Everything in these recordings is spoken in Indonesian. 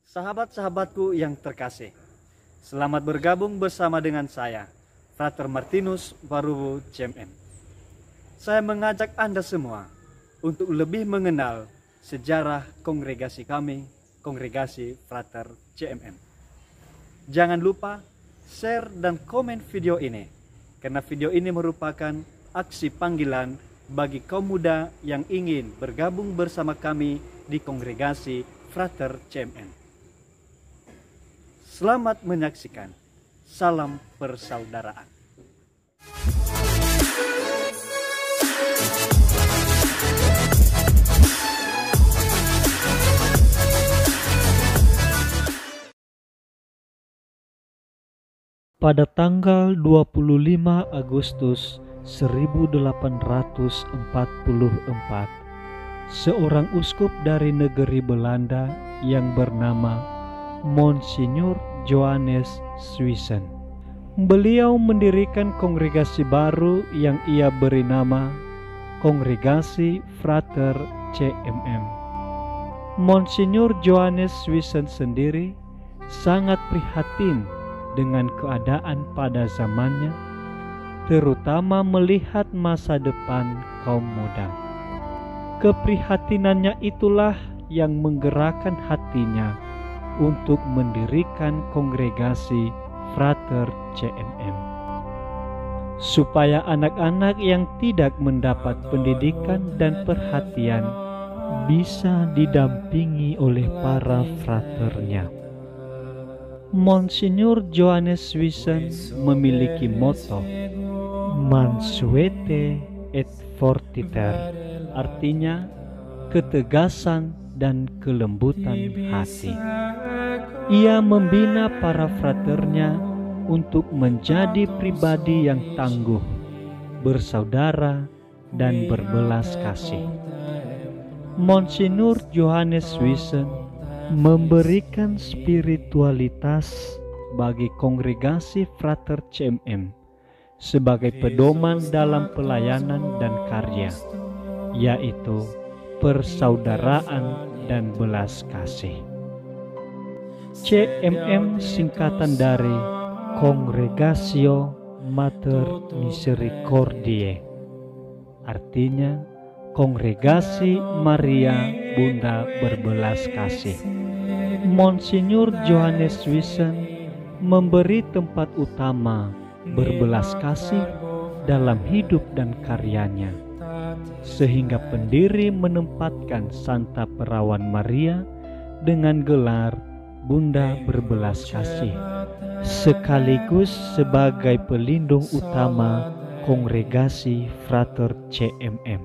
Sahabat-sahabatku yang terkasih, selamat bergabung bersama dengan saya, Frater Martinus Barubu CMM. Saya mengajak Anda semua untuk lebih mengenal sejarah kongregasi kami, kongregasi Frater CMM. Jangan lupa share dan komen video ini, karena video ini merupakan aksi panggilan bagi kaum muda yang ingin bergabung bersama kami di kongregasi Frater CMM. Selamat menyaksikan. Salam persaudaraan. Pada tanggal 25 Agustus 1844, seorang uskup dari negeri Belanda yang bernama Monsignor Johannes Swissen. Beliau mendirikan kongregasi baru yang ia beri nama Kongregasi Frater CMM. Monsignor Johannes Swissen sendiri sangat prihatin dengan keadaan pada zamannya, terutama melihat masa depan kaum muda. Keprihatinannya itulah yang menggerakkan hatinya untuk mendirikan kongregasi Frater CMM, supaya anak-anak yang tidak mendapat pendidikan dan perhatian bisa didampingi oleh para fraternya. Monsignor Johannes Swissen memiliki motto Mansuete et fortiter, artinya ketegasan dan kelembutan hati. Ia membina para fraternya untuk menjadi pribadi yang tangguh, bersaudara, dan berbelas kasih. Monsignor Johannes Swissen memberikan spiritualitas bagi kongregasi Frater CMM sebagai pedoman dalam pelayanan dan karya, yaitu persaudaraan dan belas kasih. CMM singkatan dari Congregatio Mater Misericordiae, artinya Kongregasi Maria Bunda Berbelas Kasih. Monsignor Johannes Swissen memberi tempat utama berbelas kasih dalam hidup dan karyanya, sehingga pendiri menempatkan Santa Perawan Maria dengan gelar Bunda Berbelas Kasih, sekaligus sebagai pelindung utama kongregasi Frater CMM.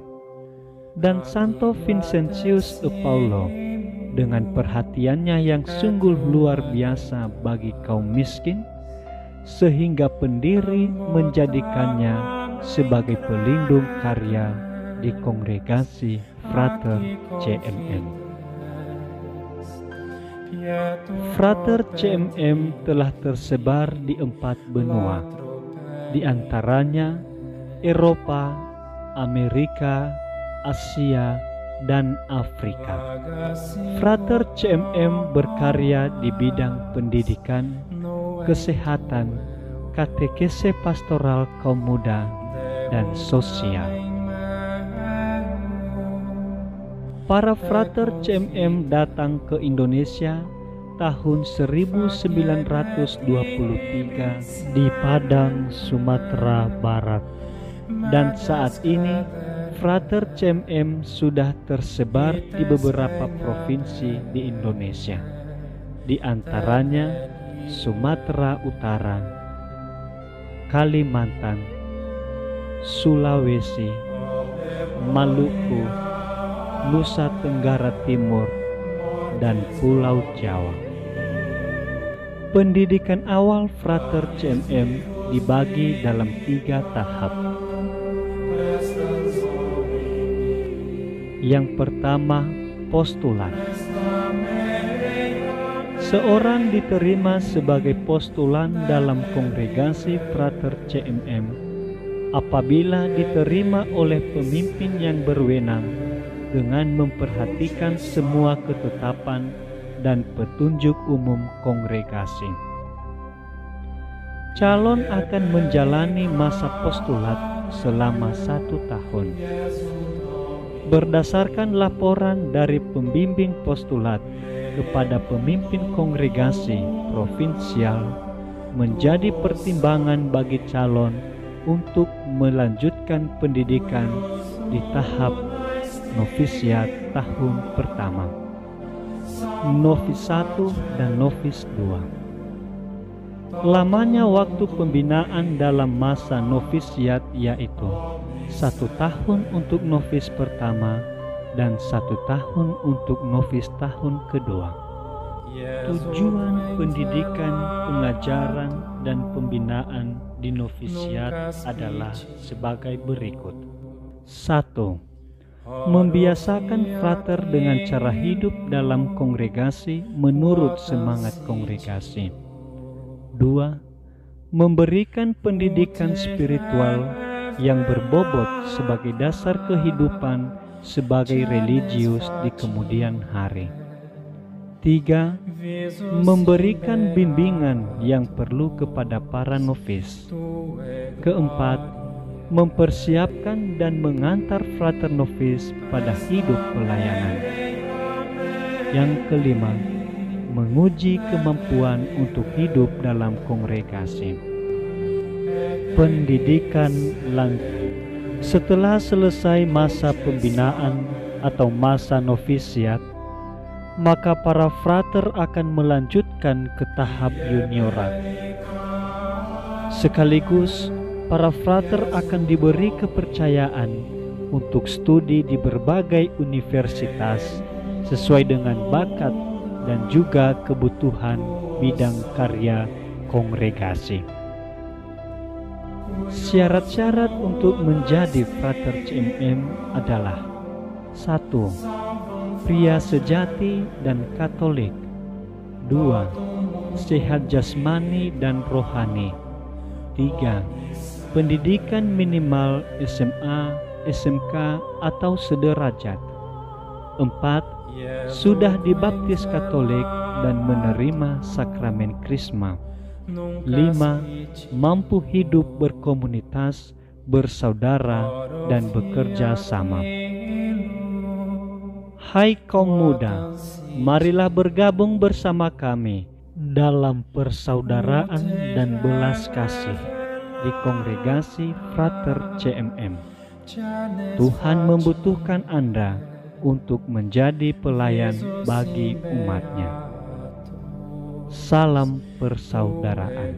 Dan Santo Vincentius de Paulo dengan perhatiannya yang sungguh luar biasa bagi kaum miskin, sehingga pendiri menjadikannya sebagai pelindung karya di kongregasi Frater CMM. Frater CMM telah tersebar di 4 benua, di antaranya Eropa, Amerika, Asia, dan Afrika. Frater CMM berkarya di bidang pendidikan, kesehatan, katekese pastoral kaum muda, dan sosial. Para frater CMM datang ke Indonesia tahun 1923 di Padang, Sumatera Barat. Dan saat ini Frater CMM sudah tersebar di beberapa provinsi di Indonesia, di antaranya Sumatera Utara, Kalimantan, Sulawesi, Maluku, Nusa Tenggara Timur, dan Pulau Jawa. Pendidikan awal Frater CMM dibagi dalam 3 tahap. Yang pertama, postulat. Seorang diterima sebagai postulan dalam kongregasi Frater CMM apabila diterima oleh pemimpin yang berwenang dengan memperhatikan semua ketetapan dan petunjuk umum kongregasi. Calon akan menjalani masa postulat selama 1 tahun. Berdasarkan laporan dari pembimbing postulat kepada pemimpin kongregasi provinsial, menjadi pertimbangan bagi calon untuk melanjutkan pendidikan di tahap novisiat tahun pertama, novis 1 dan novis 2. Lamanya waktu pembinaan dalam masa novisiat yaitu 1 tahun untuk novis pertama dan 1 tahun untuk novis tahun kedua. Tujuan pendidikan, pengajaran, dan pembinaan di novisiat adalah sebagai berikut. 1. Membiasakan frater dengan cara hidup dalam kongregasi menurut semangat kongregasi. 2. Memberikan pendidikan spiritual yang berbobot sebagai dasar kehidupan sebagai religius di kemudian hari. 3. Memberikan bimbingan yang perlu kepada para novis. 4. Mempersiapkan dan mengantar frater novis pada hidup pelayanan. Yang 5. Menguji kemampuan untuk hidup dalam kongregasi. Pendidikan lanjut. Setelah selesai masa pembinaan atau masa novisiat, maka para frater akan melanjutkan ke tahap juniorat. Sekaligus, para frater akan diberi kepercayaan untuk studi di berbagai universitas sesuai dengan bakat dan juga kebutuhan bidang karya kongregasi. Syarat-syarat untuk menjadi frater CMM adalah: 1. Pria sejati dan Katolik. 2. Sehat jasmani dan rohani. 3. Pendidikan minimal SMA, SMK atau sederajat. 4. Sudah dibaptis Katolik dan menerima sakramen Krisma. 5. Mampu hidup berkomunitas, bersaudara, dan bekerja sama. Hai kaum muda, marilah bergabung bersama kami dalam persaudaraan dan belas kasih di kongregasi Frater CMM. Tuhan membutuhkan Anda untuk menjadi pelayan bagi umatnya. Salam persaudaraan.